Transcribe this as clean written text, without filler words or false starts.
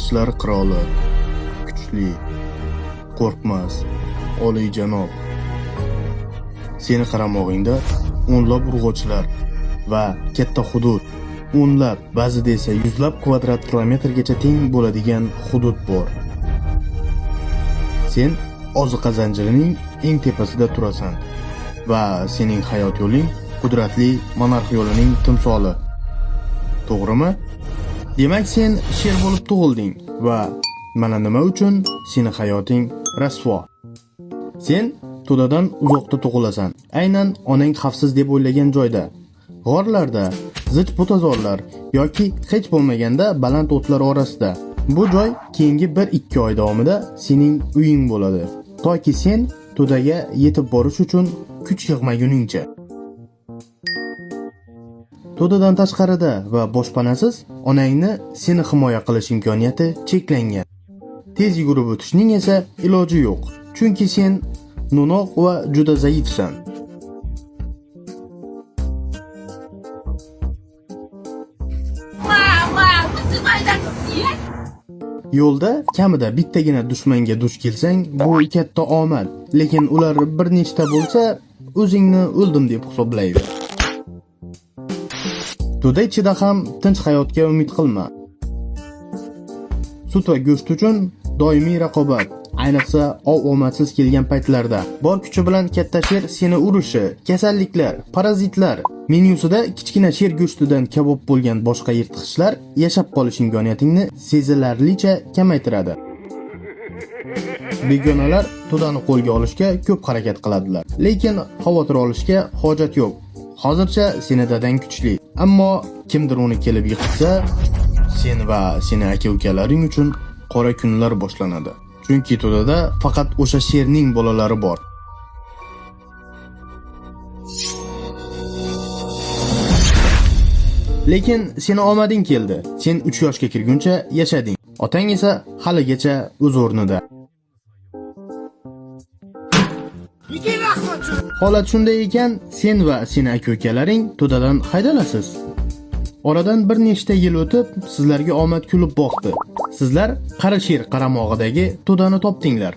urg'ochilar qiroli, kuchli, qo'rqmas, oliyjanob. Seni qaramog'ingda o'nlab urg'ochilar va katta hudud, o'nlab, ba'zida esa yuzlab kvadrat kilometrgacha teng bo'ladigan hudud bor. Sen oziqa zanjirining eng tepasida turasan va sening hayot yo'ling qudratli monarx yo'lining timsoli. To'g'rimi? Demak, sen sher bo'lib tug'ilding va mana nima uchun seni hayoting rasvo. Sen to'dadan uzoqda tug'ilasan. Aynan onang xavfsiz deb o'ylagan joyda, g'orlarda, zich butazorlar yoki hech bo'lmaganda baland o'tlar orasida. Bu joy keyingi 1-2 oy davomida sening uying bo'ladi, toki sen to'daga yetib borish uchun kuch yig'maguningcha. To'dadan tashqarida va boshpanasiz onangni seni himoya qilish imkoniyati cheklangan. Tez yugurib o'tishning esa iloji yo'q, chunki sen no'noq va juda zaifsan. Yo'lda kamida bittagina dushmanga duch kelsang, bu katta omad, lekin ular bir nechta bo'lsa, o'zingni o'ldim deb hisoblaydi. To'da ichida ham tinch hayotga umid qilma. Sut va go'sht uchun doimiy raqobat, ayniqsa omadsiz kelgan paytlarda. Bor kuchi bilan katta sher seni urishi, kasalliklar, parazitlar, menyusida kichkina sher go'shtidan kabob bo'lgan boshqa yirtqichlar yashab qolish imkoniyatingni sezilarlicha kamaytiradi. Begonalar to'dani qo'lga olishga ko'p harakat qiladilar, lekin xavotir olishga hojat yo'q. Hozircha seni dadang kuchli, ammo kimdir uni kelib yiqitsa, sen va seni aka-ukalaring uchun qora kunlar boshlanadi. Chunki to'dada faqat o'sha sherning bolalari bor. Lekin seni omading keldi. Sen 3 yoshga kirguncha yashading. Otang esa haligacha o'z o'rnida. Holat shunday ekan, sen va seni aka-ukalaring to'dadan haydalasiz. Oradan bir nechta yil o'tib, sizlarga omad kulib boqdi. Sizlar Qara sher qaramog'idagi to'dani topdinglar.